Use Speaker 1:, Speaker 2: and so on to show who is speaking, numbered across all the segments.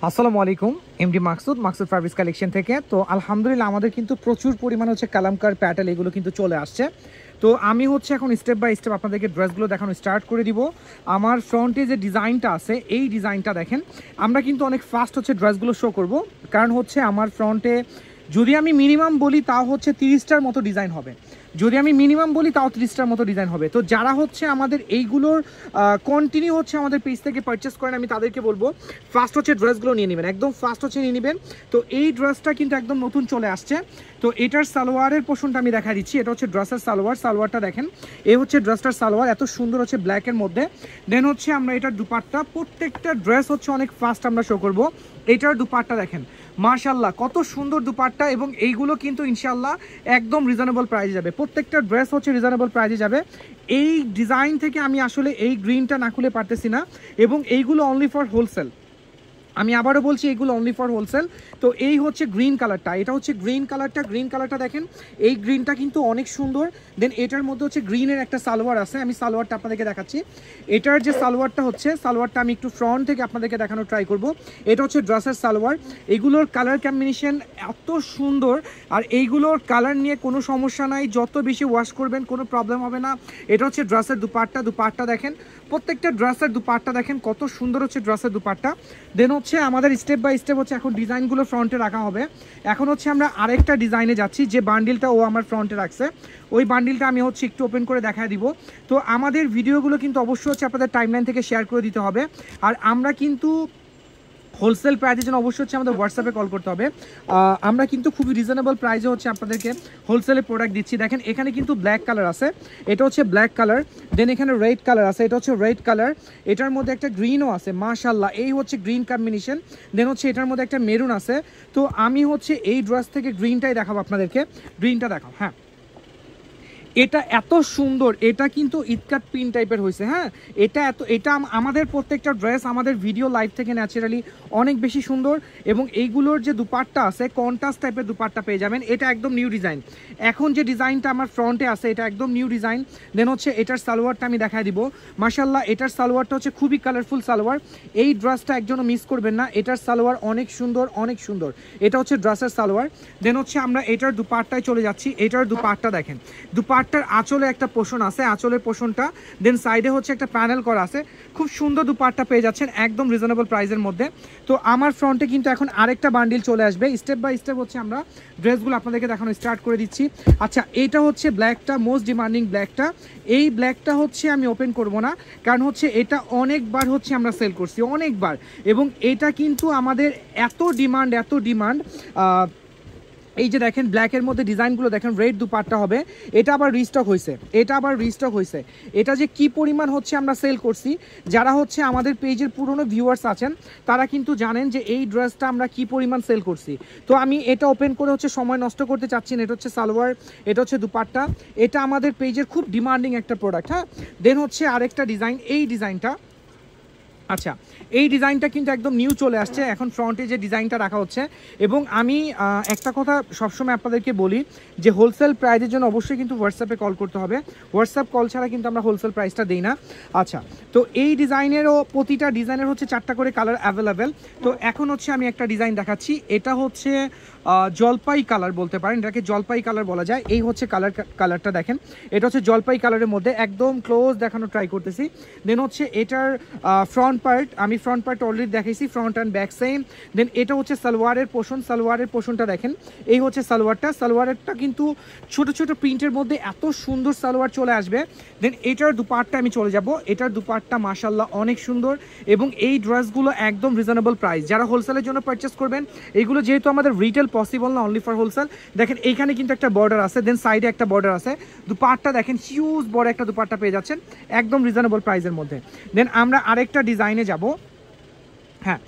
Speaker 1: আসসালামু আলাইকুম, MD Maksud fabrics collection থেকে। তো আলহামদুলিল্লাহ আমাদের কিন্তু প্রচুর পরিমাণে হচ্ছে কালামকার প্যাটেল এগুলো কিন্তু চলে আসছে। তো আমি হচ্ছে এখন স্টেপ বাই স্টেপ আপনাদেরকে ড্রেসগুলো দেখানো স্টার্ট করে দিব। আমার ফ্রন্টে যে ডিজাইনটা আছে এই ডিজাইনটা দেখেন, আমরা কিন্তু অনেক ফাস্ট হচ্ছে ড্রেসগুলো শো করব, কারণ হচ্ছে আমার ফ্রন্টে যদি আমি মিনিমাম বলি তাও হচ্ছে 30টার মতো ডিজাইন হবে। যদি আমি মিনিমাম বলি তাও 30টার মতো ডিজাইন হবে। তো যারা হচ্ছে আমাদের এইগুলোর কন্টিনিউ হচ্ছে আমাদের পেজ থেকে পারচেস করেন, আমি তাদেরকে বলবো ফার্স্ট হচ্ছে ড্রেসগুলো নিয়ে নেবেন, একদম ফার্স্ট হচ্ছে নিয়ে নেবেন। তো এই ড্রেসটা কিন্তু একদম নতুন চলে আসছে। তো এটার সালোয়ারের পোর্শনটা আমি দেখা দিচ্ছি। এটা হচ্ছে ড্রেসের সালোয়ারটা দেখেন, এই হচ্ছে ড্রেসটার সালোয়ার, এত সুন্দর হচ্ছে ব্ল্যাকের মধ্যে। দেন হচ্ছে আমরা এটার দুপাট্টা, প্রত্যেকটা ড্রেস হচ্ছে অনেক ফাস্ট আমরা শো করবো। এটার দুপাট্টা দেখেন, মাশাআল্লাহ কত সুন্দর দুপাট্টা, এবং এইগুলো কিন্তু ইনশাআল্লাহ একদম রিজনেবল প্রাইসে যাবে। প্রত্যেকটা ড্রেস হচ্ছে রিজনেবল প্রাইসে যাবে। এই ডিজাইন থেকে আমি আসলে এই গ্রিনটা না খুলে পারতেছি না, এবং এইগুলো অনলি ফর হোলসেল। আমি আবারও বলছি এগুলো অনলি ফর হোলসেল। তো এই হচ্ছে গ্রিন কালারটা, এটা হচ্ছে গ্রিন কালারটা দেখেন, এই গ্রিনটা কিন্তু অনেক সুন্দর। দেন এটার মধ্যে হচ্ছে গ্রিনের একটা সালোয়ার আছে, আমি সালোয়ারটা আপনাদেরকে দেখাচ্ছি। এটার যে সালোয়ারটা আমি একটু ফ্রন্ট থেকে আপনাদেরকে দেখানোর ট্রাই করব। এটা হচ্ছে ড্রেসের সালোয়ার, এগুলোর কালার কম্বিনেশন এত সুন্দর, আর এইগুলোর কালার নিয়ে কোনো সমস্যা নাই, যত বেশি ওয়াশ করবেন কোনো প্রবলেম হবে না। এটা হচ্ছে ড্রেসের দুপাট্টা দেখেন, প্রত্যেকটা ড্রেসের দুপাট্টা দেখেন কত সুন্দর হচ্ছে ড্রেসের দুপাট্টা। দেন হচ্ছে আমাদের স্টেপ বাই স্টেপ হচ্ছে এখন ডিজাইনগুলো ফ্রন্টে রাখা হবে। এখন হচ্ছে আমরা আরেকটা ডিজাইনে যাচ্ছি, যে বান্ডিলটা ও আমার ফ্রন্টে রাখছে ওই বান্ডিলটা আমি হচ্ছে একটু ওপেন করে দেখা দিব। তো আমাদের ভিডিওগুলো কিন্তু অবশ্যই হচ্ছে আপনাদের টাইমলাইন থেকে শেয়ার করে দিতে হবে। আর আমরা কিন্তু হোলসেল প্রাইসের জন্য অবশ্যই হচ্ছে আমাদের হোয়াটসঅ্যাপে কল করতে হবে। আমরা কিন্তু খুবই রিজনেবল প্রাইসে হচ্ছে আপনাদেরকে হোলসেলে প্রোডাক্ট দিচ্ছি। দেখেন এখানে কিন্তু ব্ল্যাক কালার আছে, এটা হচ্ছে ব্ল্যাক কালার। দেন এখানে রেড কালার আছে, এটা হচ্ছে রেড কালার। এটার মধ্যে একটা গ্রিনও আছে, মাশাআল্লাহ এই হচ্ছে গ্রিন কম্বিনেশন। দেন হচ্ছে এটার মধ্যে একটা মেরুন আছে। তো আমি হচ্ছে এই ড্রেস থেকে গ্রিনটাই দেখাবো আপনাদেরকে, গ্রিনটা দেখাও। হ্যাঁ, এটা এত সুন্দর, এটা কিন্তু ইটকাট পিন টাইপের হয়েছে। হ্যাঁ, এটা আমাদের প্রত্যেকটা ড্রেস আমাদের ভিডিও লাইভ থেকে ন্যাচারালি অনেক বেশি সুন্দর। এবং এইগুলোর যে দুপাট্টা আছে কন্ট্রাস্ট টাইপের দুপাট্টা পেয়ে যাবেন, এটা একদম নিউ ডিজাইন। এখন যে ডিজাইনটা আমার ফ্রন্টে আছে এটা একদম নিউ ডিজাইন। দেন হচ্ছে এটার সালোয়ারটা আমি দেখাই দিব। মাশাআল্লাহ এটার সালোয়ারটা হচ্ছে খুবই কালারফুল সালোয়ার, এই ড্রেসটা একজনও মিস করবেন না। এটার সালোয়ার অনেক সুন্দর, অনেক সুন্দর। এটা হচ্ছে ড্রেসের সালোয়ার। দেন হচ্ছে আমরা এটার দুপাট্টায় চলে যাচ্ছি। এটার দুপাট্টা দেখেন, দুপাট্টার আঁচলে একটা পোর্শন আছে, আঁচলের পোর্শনটা, দেন সাইডে হচ্ছে একটা প্যানেল করা আছে। খুব সুন্দর দুপাট্টা পেয়ে যাচ্ছেন একদম রিজনেবল প্রাইসের মধ্যে। তো আমার ফ্রন্টে কিন্তু এখন আরেকটা বান্ডিল চলে আসবে, স্টেপ বাই স্টেপ হচ্ছে আমরা ড্রেসগুলো আপনাদেরকে দেখানো স্টার্ট করে দিচ্ছি। আচ্ছা, এটা হচ্ছে ব্ল্যাকটা, মোস্ট ডিমান্ডিং ব্ল্যাকটা। এই ব্ল্যাকটা হচ্ছে আমি ওপেন করব না, কারণ হচ্ছে এটা অনেকবার হচ্ছে আমরা সেল করছি, অনেকবার। এবং এটা কিন্তু আমাদের এত ডিমান্ড এই যে দেখেন ব্ল্যাকের মধ্যে ডিজাইনগুলো দেখেন, রেড দুপাট্টা হবে। এটা আবার রিস্টক হয়েছে, এটা যে কি পরিমাণ হচ্ছে আমরা সেল করছি, যারা হচ্ছে আমাদের পেজের পুরনো ভিউয়ার্স আছেন তারা কিন্তু জানেন যে এই ড্রেসটা আমরা কি পরিমাণ সেল করছি। তো আমি এটা ওপেন করে হচ্ছে সময় নষ্ট করতে চাচ্ছি না। এটা হচ্ছে সালোয়ার, এটা হচ্ছে দুপাট্টা, এটা আমাদের পেজের খুব ডিমান্ডিং একটা প্রোডাক্ট। হ্যাঁ, দেন হচ্ছে আরেকটা ডিজাইন, এই ডিজাইনটা। আচ্ছা, এই ডিজাইনটা কিন্তু একদম নিউ চলে আসছে এখন ফ্রন্টে যে ডিজাইনটা রাখা হচ্ছে। এবং আমি একটা কথা সবসময় আপনাদেরকে বলি যে হোলসেল প্রাইসের জন্য অবশ্যই কিন্তু হোয়াটসঅ্যাপে কল করতে হবে, হোয়াটসঅ্যাপ কল ছাড়া কিন্তু আমরা হোলসেল প্রাইসটা দিই না। আচ্ছা, তো এই ডিজাইনেরও প্রতিটা ডিজাইনের হচ্ছে 4টা করে কালার অ্যাভেলেবেল। তো এখন হচ্ছে আমি একটা ডিজাইন দেখাচ্ছি, এটা হচ্ছে জলপাই কালার বলতে পারেন, এটাকে জলপাই কালার বলা যায়। এই হচ্ছে কালারটা দেখেন, এটা হচ্ছে জলপাই কালারের মধ্যে, একদম ক্লোজ দেখানো ট্রাই করতেছি। দেন হচ্ছে এটার ফ্রন্ট পার্ট অলরেডি দেখাইছি, ফ্রন্ট অ্যান্ড ব্যাক সেম। দেন এটা হচ্ছে সালোয়ারের পোর্শনটা দেখেন, এই হচ্ছে সালোয়ারটা কিন্তু ছোট ছোট প্রিন্টের মধ্যে এত সুন্দর সালোয়ার চলে আসবে। দেন এটার দুপাট্টা আমি চলে যাব, এটার দুপাট্টা মাশাআল্লাহ অনেক সুন্দর। এবং এই ড্রেসগুলো একদম রিজনেবল প্রাইস, যারা হোলসেলের জন্য পারচেস করবেন, এইগুলো যেহেতু আমাদের রিটেল পসিবল না, অনলি ফর হোলসেল। দেখেন এইখানে কিন্তু একটা বর্ডার আছে, দেন সাইডে একটা বর্ডার আছে, দুপাট্টা দেখেন হিউজ বড় একটা দুপাট্টা পেয়ে যাচ্ছেন একদম রিজনেবল প্রাইসের মধ্যে। দেন আমরা আরেকটা ডিজাইনে যাব। হ্যাঁ,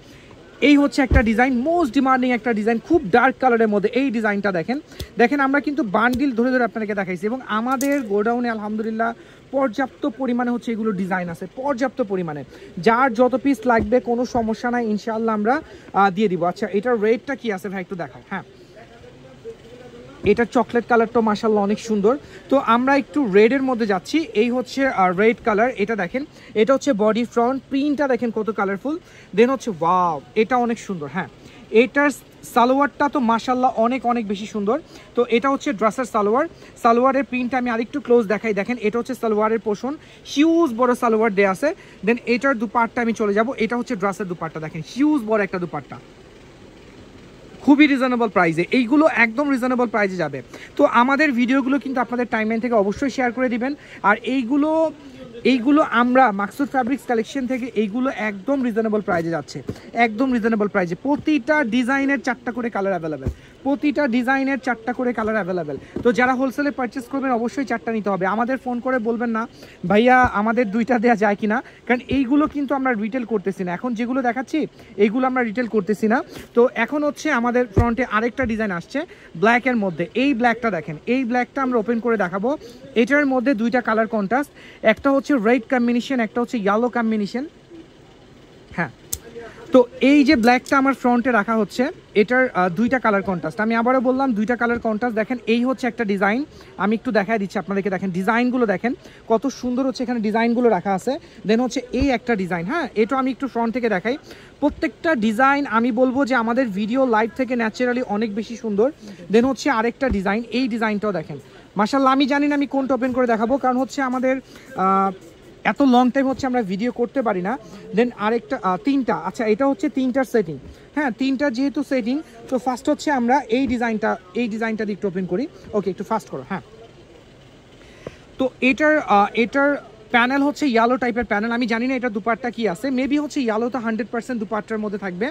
Speaker 1: এই হচ্ছে একটা ডিজাইন, মোস্ট ডিমান্ডিং একটা ডিজাইন, খুব ডার্ক কালারের মধ্যে। এই ডিজাইনটা দেখেন আমরা কিন্তু বান্ডিল ধরে ধরে আপনাদেরকে দেখাইছি, এবং আমাদের গোডাউনে আলহামদুলিল্লাহ পর্যাপ্ত পরিমাণে হচ্ছে এগুলো ডিজাইন আছে, পর্যাপ্ত পরিমাণে। যার যত পিস লাগবে কোনো সমস্যা নাই, ইনশাআল্লাহ আমরা দিয়ে দিব। আচ্ছা, এটার রেটটা কি আছে ভাই একটু দেখাও। হ্যাঁ, এটার চকলেট কালারটা মাশাআল্লাহ অনেক সুন্দর। তো আমরা একটু রেডের মধ্যে যাচ্ছি, এই হচ্ছে রেড কালার। এটা দেখেন, এটা হচ্ছে বডি ফ্রন্ট প্রিন্টটা দেখেন কত কালারফুল। দেন হচ্ছে ওয়াও, এটা অনেক সুন্দর। হ্যাঁ, এটার সালোয়ারটা তো মাশাআল্লাহ অনেক অনেক বেশি সুন্দর। তো এটা হচ্ছে ড্রেসের সালোয়ার। সালোয়ারের প্রিন্টটা আমি আরেকটু ক্লোজ দেখাই, দেখেন এটা হচ্ছে সালোয়ারের পোর্শন, হিউজ বড় সালোয়ার দেয়া আছে। দেন এটার দুপাট্টা আমি চলে যাব, এটা হচ্ছে ড্রেসের দুপাট্টা, দেখেন হিউজ বড় একটা দুপাট্টা, খুবই রিজনেবল প্রাইসে। এইগুলো একদম রিজনেবল প্রাইসে যাবে। তো আমাদের ভিডিওগুলো কিন্তু আপনাদের টাইমলাইন থেকে অবশ্যই শেয়ার করে দিবেন। আর এইগুলো আমরা মাকসুদ ফ্যাব্রিক্স কালেকশন থেকে এইগুলো একদম রিজনেবল প্রাইসে যাচ্ছে, একদম রিজনেবল প্রাইসে। প্রতিটা ডিজাইনের 4টা করে কালার অ্যাভেলেবেল, প্রতিটা ডিজাইনের 4টা করে কালার অ্যাভেলেবেল। তো যারা হোলসেলে পারচেস করবেন অবশ্যই 4টা নিতে হবে। আমাদের ফোন করে বলবেন না ভাইয়া আমাদের 2টা দেওয়া যায় কিনা, কারণ এইগুলো কিন্তু আমরা রিটেল করতেছি না। এখন যেগুলো দেখাচ্ছি এইগুলো আমরা রিটেল করতেছি না। তো এখন হচ্ছে আমাদের ফ্রন্টে আরেকটা ডিজাইন আসছে ব্ল্যাকের মধ্যে। এই ব্ল্যাকটা দেখেন, এই ব্ল্যাকটা আমরা ওপেন করে দেখাবো। এটার মধ্যে 2টা কালার কন্ট্রাস্ট, একটা হচ্ছে রেড কম্বিনেশন, একটা হচ্ছে ইয়েলো কম্বিনেশন। হ্যাঁ, তো এই যে ব্ল্যাকটা আমার ফ্রন্টে রাখা হচ্ছে, এটার 2টা কালার কন্ট্রাস্ট। আমি আবারও বললাম 2টা কালার কন্ট্রাস্ট। দেখেন এই হচ্ছে একটা ডিজাইন, আমি একটু দেখাই দিচ্ছি আপনাদেরকে। দেখেন ডিজাইনগুলো দেখেন কত সুন্দর হচ্ছে, এখানে ডিজাইনগুলো রাখা আছে। দেন হচ্ছে এই একটা ডিজাইন। হ্যাঁ, এটা আমি একটু ফ্রন্ট থেকে দেখাই। প্রত্যেকটা ডিজাইন আমি বলবো যে আমাদের ভিডিও লাইভ থেকে ন্যাচারালি অনেক বেশি সুন্দর। দেন হচ্ছে আরেকটা ডিজাইন, এই ডিজাইনটাও দেখেন মাশাআল্লাহ। আমি জানি না আমি কোনটা ওপেন করে দেখাবো, কারণ হচ্ছে আমাদের এত লং টাইম হচ্ছে আমরা ভিডিও করতে পারি না। দেন আরেকটা 3টা, আচ্ছা এটা হচ্ছে 3টার সেটিং। হ্যাঁ, 3টা যেহেতু সেটিং, তো ফার্স্ট হচ্ছে আমরা এই ডিজাইনটা দিয়ে একটু ওপেন করি। ওকে, একটু ফাস্ট করো। হ্যাঁ, তো এটার প্যানেল হচ্ছে ইয়েলো টাইপের প্যানেল। আমি জানি না এটার দুপাট্টা কি আছে, মেবি হচ্ছে ইয়েলোটা 100% দুপাট্টার মধ্যে থাকবে।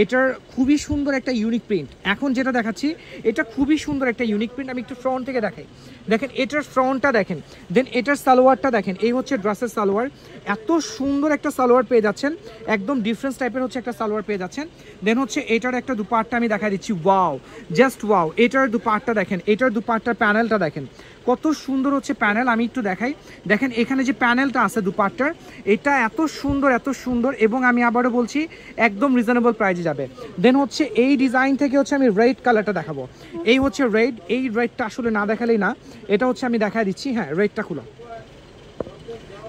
Speaker 1: এটার খুবই সুন্দর একটা ইউনিক প্রিন্ট। এখন যেটা দেখাচ্ছি এটা খুবই সুন্দর একটা ইউনিক প্রিন্ট। আমি একটু ফ্রন্ট থেকে দেখাই, দেখেন এটার ফ্রন্টটা দেখেন। দেন এটার সালোয়ারটা দেখেন, এই হচ্ছে ড্রেসের সালোয়ার। এত সুন্দর একটা সালোয়ার পেয়ে যাচ্ছেন, একদম ডিফারেন্স টাইপের হচ্ছে একটা সালোয়ার পেয়ে যাচ্ছেন। দেন হচ্ছে এটার একটা দুপাট্টা আমি দেখা দিচ্ছি, ওয়াও, জাস্ট ওয়াও। এটার দুপাট্টা দেখেন, এটার দুপাট্টার প্যানেলটা দেখেন কত সুন্দর হচ্ছে প্যানেল। আমি একটু দেখাই, দেখেন এখানে যে প্যানেলটা আছে দুপাট্টার, এটা এত সুন্দর এত সুন্দর। এবং আমি আবারও বলছি একদম রিজনেবল প্রাইসে যাবে। দেন হচ্ছে এই ডিজাইন থেকে হচ্ছে আমি রেড কালারটা দেখাবো। এই হচ্ছে রেড, এই রেডটা আসলে না দেখালেই না, এটা হচ্ছে আমি দেখাই দিচ্ছি। হ্যাঁ, রেডটা খুলো।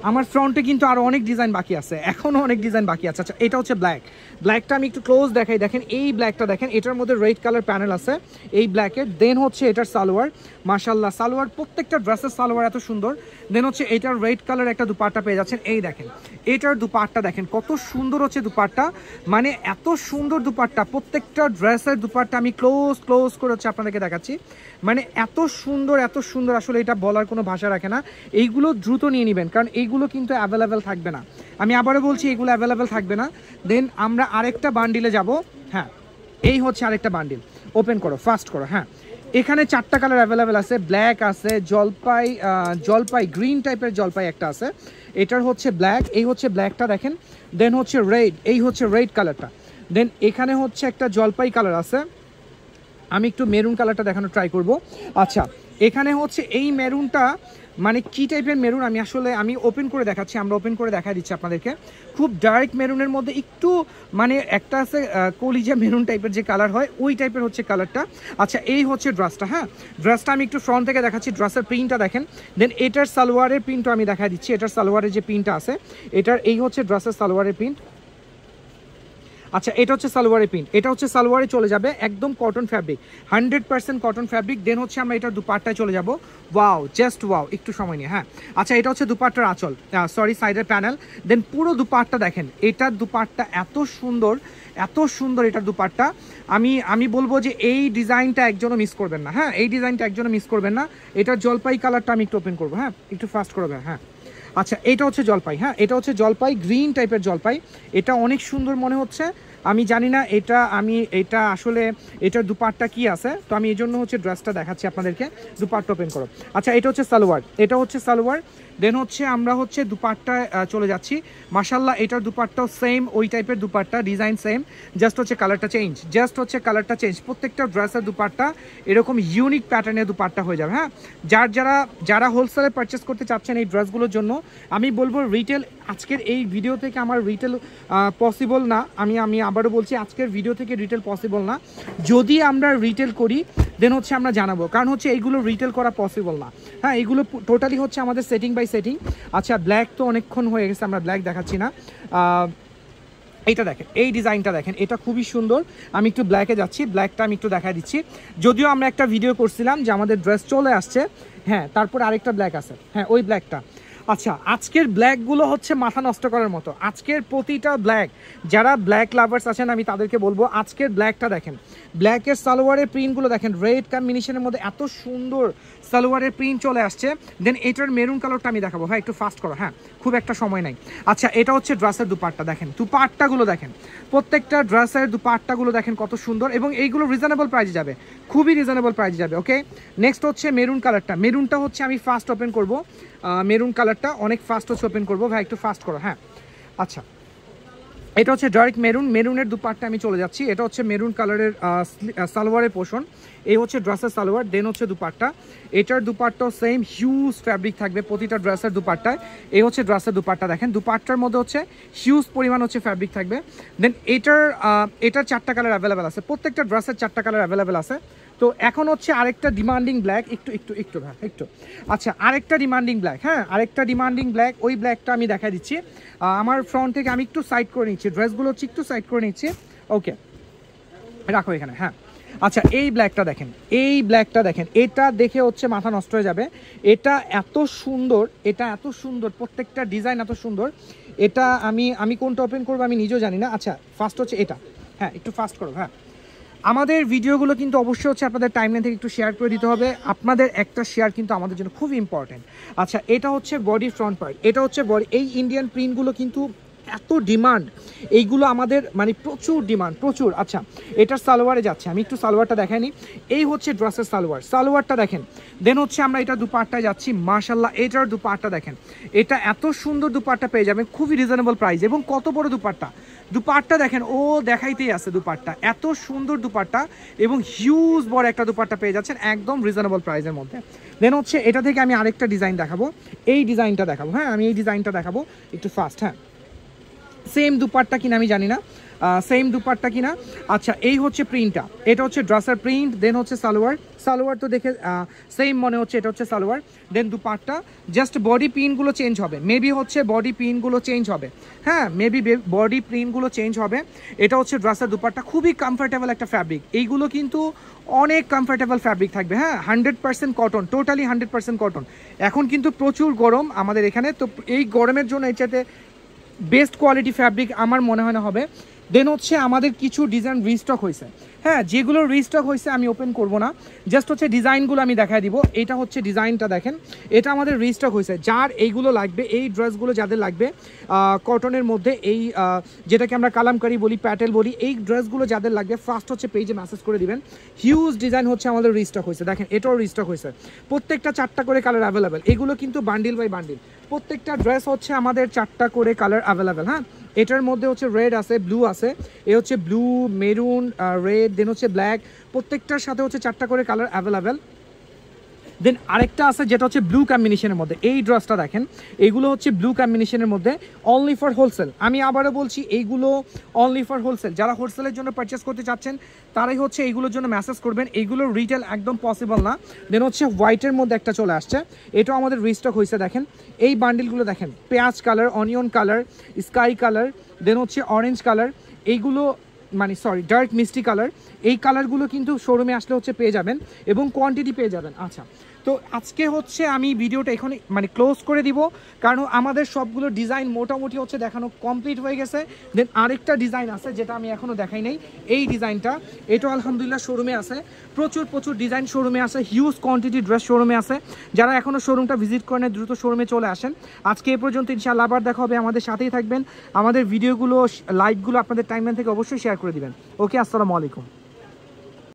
Speaker 1: আমার ফ্রন্টে কিন্তু আরও অনেক ডিজাইন বাকি আছে, এখনও অনেক ডিজাইন বাকি আছে। আচ্ছা, এটা হচ্ছে ব্ল্যাকটা আমি একটু ক্লোজ দেখাই। দেখেন এই ব্ল্যাকটা দেখেন, এটার মধ্যে রেড কালার প্যানেল আছে এই ব্ল্যাকের। দেন হচ্ছে এটার সালোয়ার, মাশাআল্লাহ সালোয়ার, প্রত্যেকটা ড্রেসের সালোয়ার এত সুন্দর। দেন হচ্ছে এটার রেড কালার একটা দুপাট্টা পেয়ে যাচ্ছেন। এই দেখেন এটার দুপাট্টা দেখেন কত সুন্দর হচ্ছে দুপাট্টা, মানে এত সুন্দর দুপাট্টা। প্রত্যেকটা ড্রেসের দুপাট্টা আমি ক্লোজ করে হচ্ছে আপনাদেরকে দেখাচ্ছি, মানে এত সুন্দর এত সুন্দর, আসলে এটা বলার কোনো ভাষা রাখে না। এইগুলো দ্রুত নিয়ে নেবেন, কারণ এইগুলো কিন্তু অ্যাভেলেবেল থাকবে না। আমি আবারও বলছি এগুলো অ্যাভেলেবেল থাকবে না। দেন আমরা আরেকটা বান্ডিলে যাব। হ্যাঁ, এই হচ্ছে আরেকটা বান্ডিল, ওপেন করো, ফাস্ট করো। হ্যাঁ, এখানে 4টা কালার অ্যাভেলেবেল আছে, ব্ল্যাক আছে, জলপাই গ্রিন টাইপের জলপাই একটা আছে। এটার হচ্ছে ব্ল্যাক, এই হচ্ছে ব্ল্যাকটা দেখেন। দেন হচ্ছে রেড, এই হচ্ছে রেড কালারটা। দেন এখানে হচ্ছে একটা জলপাই কালার আছে, আমি একটু মেরুন কালারটা দেখানো ট্রাই করব। আচ্ছা, এখানে হচ্ছে এই মেরুনটা মানে কি টাইপের মেরুন আমি ওপেন করে দেখাচ্ছি, আমরা ওপেন করে দেখা দিচ্ছি আপনাদেরকে। খুব ডার্ক মেরুনের মধ্যে একটু মানে একটা আছে কলিজা মেরুন টাইপের যে কালার হয়, ওই টাইপের হচ্ছে কালারটা। আচ্ছা, এই হচ্ছে ড্রেসটা। হ্যাঁ, ড্রেসটা আমি একটু ফ্রন্ট থেকে দেখাচ্ছি, ড্রেসের প্রিন্টটা দেখেন। দেন এটার সালোয়ারের প্রিন্টও আমি দেখা দিচ্ছি, এটার সালোয়ারের যে প্রিন্টটা আছে এটার, এই হচ্ছে ড্রেসের সালোয়ারের প্রিন্ট। আচ্ছা, এটা হচ্ছে সালোয়ারের প্রিন্ট, এটা হচ্ছে সালোয়ারে চলে যাবে একদম কটন ফ্যাব্রিক, 100% কটন ফ্যাব্রিক। দেন হচ্ছে আমরা এটার দুপাট্টায় চলে যাব। ওয়াও, জাস্ট ওয়াও, একটু সময় নিয়ে। হ্যাঁ, আচ্ছা, এটা হচ্ছে দুপাট্টার আঁচল, সরি সাইডের প্যানেল। দেন পুরো দুপাট্টা দেখেন, এটার দুপাট্টা এত সুন্দর এত সুন্দর এটার দুপাট্টা। আমি বলবো যে এই ডিজাইনটা একজনও মিস করবেন না। হ্যাঁ, এই ডিজাইনটা একজনও মিস করবেন না। এটার জলপাই কালারটা আমি একটু ওপেন করবো। হ্যাঁ, একটু ফাস্ট করবে। হ্যাঁ, আচ্ছা, এটা হচ্ছে জলপাই। হ্যাঁ, এটা হচ্ছে জলপাই গ্রিন টাইপের জলপাই, এটা অনেক সুন্দর মনে হচ্ছে। আমি জানি না এটা আসলে এটার দুপাট্টা কি আছে, তো আমি এই জন্য হচ্ছে ড্রেসটা দেখাচ্ছি আপনাদেরকে। দুপাট্টা ওপেন করো। আচ্ছা, এটা হচ্ছে সালোয়ার, এটা হচ্ছে সালোয়ার। দেন হচ্ছে আমরা হচ্ছে দুপাট্টায় চলে যাচ্ছি। মাশাআল্লাহ, এটার দুপাট্টাও সেম ওই টাইপের দুপাট্টা, ডিজাইন সেম, জাস্ট হচ্ছে কালারটা চেঞ্জ। প্রত্যেকটা ড্রেসের দুপাট্টা এরকম ইউনিক প্যাটার্নের দুপাট্টা হয়ে যাবে। হ্যাঁ, যারা হোলসেলে পারচেস করতে চাচ্ছেন এই ড্রেসগুলোর জন্য, আমি বলবো রিটেল আজকের এই ভিডিও থেকে আমার রিটেল পসিবল না, আমি আবারও বলছি আজকের ভিডিও থেকে রিটেল পসিবল না। যদি আমরা রিটেল করি দেন হচ্ছে আমরা জানাবো, কারণ হচ্ছে এইগুলো রিটেল করা পসিবল না। হ্যাঁ, এইগুলো টোটালি হচ্ছে আমাদের সেটিং বাই সেটিং। আচ্ছা, ব্ল্যাক তো অনেকক্ষণ হয়ে গেছে, আমরা ব্ল্যাক দেখাচ্ছি না। এইটা দেখেন, এই ডিজাইনটা দেখেন, এটা খুবই সুন্দর। আমি একটু ব্ল্যাকে যাচ্ছি, ব্ল্যাকটা আমি একটু দেখা দিচ্ছি। যদিও আমরা একটা ভিডিও করছিলাম যে আমাদের ড্রেস চলে আসছে, হ্যাঁ, তারপর আরেকটা ব্ল্যাক আছে, হ্যাঁ ওই ব্ল্যাকটা। আচ্ছা, আজকের ব্ল্যাকগুলো হচ্ছে মাথা নষ্ট করার মতো। আজকের প্রতিটা ব্ল্যাক, যারা ব্ল্যাক লাভার্স আছেন আমি তাদেরকে বলবো আজকের ব্ল্যাকটা দেখেন, ব্ল্যাকের সালোয়ারের প্রিন্টগুলো দেখেন, রেড কম্বিনেশনের মধ্যে এত সুন্দর সালোয়ারের প্রিন্ট চলে আসছে। দেন এটার মেরুন কালারটা আমি দেখাবো। হ্যাঁ, একটু ফাস্ট করো, হ্যাঁ খুব একটা সময় নাই। আচ্ছা, এটা হচ্ছে ড্রেসের দুপাট্টা দেখেন, দুপাট্টাগুলো দেখেন, প্রত্যেকটা ড্রেসের দুপাট্টাগুলো দেখেন কত সুন্দর, এবং এইগুলো রিজনেবল প্রাইসে যাবে, খুবই রিজনেবল প্রাইসে যাবে। ওকে, নেক্সট হচ্ছে মেরুন কালারটা। মেরুনটা হচ্ছে আমি ফাস্ট ওপেন করবো, মেরুন কালারটা অনেক ফাস্ট হচ্ছে ওপেন করবো। ভাই একটু ফাস্ট করো, হ্যাঁ। আচ্ছা, এটা হচ্ছে ডার্ক মেরুন, মেরুনের দুপাট্টা আমি চলে যাচ্ছি। এটা হচ্ছে মেরুন কালারের সালোয়ারের পোর্শন, এই হচ্ছে ড্রেসের সালোয়ার, দেন হচ্ছে দুপাট্টা। এটার দুপাট্টাও সেম হিউজ ফ্যাব্রিক থাকবে প্রতিটা ড্রেসের দুপাট্টায়। এই হচ্ছে ড্রেসের দুপাট্টা দেখেন, দুপাট্টার মধ্যে হচ্ছে হিউজ পরিমাণ হচ্ছে ফ্যাব্রিক থাকবে। দেন এটার 4টা কালার অ্যাভেলেবেল আছে, প্রত্যেকটা ড্রেসের 4টা কালার অ্যাভেলেবেল আছে। তো এখন হচ্ছে আরেকটা ডিমান্ডিং ব্ল্যাক, একটু হ্যাঁ একটু। আচ্ছা, আরেকটা ডিমান্ডিং ব্ল্যাক, হ্যাঁ আরেকটা ডিমান্ডিং ব্ল্যাক, ওই ব্ল্যাকটা আমি দেখা দিচ্ছি। আমার ফ্রন্ট থেকে আমি একটু সাইড করে নিচ্ছি, ড্রেসগুলো হচ্ছে একটু সাইড করে নিচ্ছি। ওকে, রাখো এখানে, হ্যাঁ। আচ্ছা, এই ব্ল্যাকটা দেখেন, এই ব্ল্যাকটা দেখেন, এটা দেখে হচ্ছে মাথা নষ্ট হয়ে যাবে। এটা এত সুন্দর, এটা এত সুন্দর, প্রত্যেকটা ডিজাইন এত সুন্দর। এটা আমি কোনটা ওপেন করবো আমি নিজেও জানি না। আচ্ছা, ফার্স্ট হচ্ছে এটা, হ্যাঁ একটু ফাস্ট করো, হ্যাঁ। আমাদের ভিডিওগুলো কিন্তু অবশ্যই হচ্ছে আপনাদের টাইমলাইন থেকে একটু শেয়ার করে দিতে হবে, আপনাদের একটা শেয়ার কিন্তু আমাদের জন্য খুব ইম্পর্টেন্ট। আচ্ছা, এটা হচ্ছে বডি ফ্রন্ট পার্ট, এটা হচ্ছে বডি। এই ইন্ডিয়ান প্রিন্টগুলো কিন্তু এত ডিমান্ড, এইগুলো আমাদের মানে প্রচুর ডিমান্ড, প্রচুর। আচ্ছা, এটার সালোয়ারে যাচ্ছে, আমি একটু সালোয়ারটা দেখাই নি। এই হচ্ছে ড্রেসের সালোয়ারটা দেখেন। দেন হচ্ছে আমরা এটা দুপাট্টায় যাচ্ছি, মাশাল্লাহ এটার দুপাট্টা দেখেন, এটা এত সুন্দর দুপাট্টা পেয়ে যাবেন খুবই রিজনেবল প্রাইস। এবং কত বড় দুপাট্টা দেখেন, ও দেখাইতেই আছে দুপাট্টা, এত সুন্দর দুপাট্টা এবং হিউজ বড় একটা দুপাট্টা পেয়ে যাচ্ছেন একদম রিজনেবল প্রাইসের মধ্যে। দেন হচ্ছে এটা থেকে আমি আরেকটা ডিজাইন দেখাবো, এই ডিজাইনটা দেখাবো, হ্যাঁ আমি এই ডিজাইনটা দেখাবো একটু ফাস্ট। হ্যাঁ, সেম দুপাট্টা কিনা আমি জানি না, সেম দুপাট্টা কিনা। আচ্ছা, এই হচ্ছে প্রিন্টটা, এটা হচ্ছে ড্রেসের প্রিন্ট। দেন হচ্ছে সালোয়ার তো দেখে সেম মনে হচ্ছে, এটা হচ্ছে সালোয়ার। দেন দুপাট্টা, জাস্ট বডি প্রিন্টগুলো চেঞ্জ হবে, মেবি হচ্ছে বডি প্রিন্টগুলো চেঞ্জ হবে, হ্যাঁ মেবি বডি প্রিন্টগুলো চেঞ্জ হবে। এটা হচ্ছে ড্রেসের দুপাট্টা, খুবই কমফোর্টেবল একটা ফ্যাব্রিক, এইগুলো কিন্তু অনেক কমফোর্টেবল ফ্যাব্রিক থাকবে, হ্যাঁ 100% কটন, টোটালি 100% কটন। এখন কিন্তু প্রচুর গরম আমাদের এখানে, তো এই গরমের জন্য এর সাথে বেস্ট কোয়ালিটি ফ্যাব্রিক আমার মনে হয় না হবে। দেন হচ্ছে আমাদের কিছু ডিজাইন রিস্টক হয়েছে, হ্যাঁ যেগুলো রিস্টক হয়েছে আমি ওপেন করব না, জাস্ট হচ্ছে ডিজাইনগুলো আমি দেখাই দিব। এটা হচ্ছে ডিজাইনটা দেখেন, এটা আমাদের রিস্টক হয়েছে। যার এইগুলো লাগবে, এই ড্রেসগুলো যাদের লাগবে কটনের মধ্যে, এই যেটাকে আমরা কালামকারি বলি, প্যাটেল বলি, এই ড্রেসগুলো যাদের লাগবে ফার্স্ট হচ্ছে পেজে মেসেজ করে দিবেন। হিউজ ডিজাইন হচ্ছে আমাদের রিস্টক হয়েছে, দেখেন এটাও রিস্টক হয়েছে, প্রত্যেকটা 4টা করে কালার অ্যাভেলেবেল। এগুলো কিন্তু বান্ডিল বাই বান্ডিল, প্রত্যেকটা ড্রেস হচ্ছে আমাদের 4টা করে কালার অ্যাভেলেবেল। হ্যাঁ, এটার মধ্যে হচ্ছে রেড আছে, ব্লু আছে, এ হচ্ছে ব্লু, মেরুন, রেড, দেন হচ্ছে ব্ল্যাক, প্রত্যেকটার সাথে হচ্ছে 4টা করে কালার অ্যাভেলেবেল। দেন আরেকটা আছে যেটা হচ্ছে ব্লু কম্বিনেশনের মধ্যে, এই ড্রেসটা দেখেন, এইগুলো হচ্ছে ব্লু কম্বিনেশনের মধ্যে, অনলি ফর হোলসেল। আমি আবারও বলছি এইগুলো অনলি ফর হোলসেল, যারা হোলসেলের জন্য পারচেস করতে চাচ্ছেন তারাই হচ্ছে এইগুলোর জন্য মেসেজ করবেন, এইগুলোর রিটেল একদম পসিবল না। দেন হচ্ছে হোয়াইটের মধ্যে একটা চলে আসছে, এটাও আমাদের রিস্টক হয়েছে। দেখেন এই বান্ডিলগুলো দেখেন, পেঁয়াজ colour, onion colour, sky colour, then হচ্ছে অরেঞ্জ কালার, এইগুলো মানে সরি ডার্ক মিষ্টি কালার, এই কালারগুলো কিন্তু শোরুমে আসলে হচ্ছে পেয়ে যাবেন এবং কোয়ান্টিটি পেয়ে যাবেন। আচ্ছা, তো আজকে হচ্ছে আমি ভিডিওটা এখানে মানে ক্লোজ করে দিব, কারণ আমাদের সবগুলো ডিজাইন মোটামুটি হচ্ছে দেখানো কমপ্লিট হয়ে গেছে। দেন আরেকটা ডিজাইন আছে যেটা আমি এখনও দেখাই নাই, এই ডিজাইনটা, এটাও আলহামদুলিল্লাহ শোরুমে আছে, প্রচুর ডিজাইন শোরুমে আছে, হিউজ কোয়ান্টিটি ড্রেস শোরুমে আছে। যারা এখনও শোরুমটা ভিজিট করেন দ্রুত শোরুমে চলে আসেন। আজকে এ পর্যন্ত, ইনশাআল্লাহ আবার দেখা হবে, আমাদের সাথেই থাকবেন, আমাদের ভিডিওগুলো লাইভগুলো আপনাদের টাইমলাইন থেকে অবশ্যই শেয়ার করে দিবেন। ওকে, আসসালামু আলাইকুম।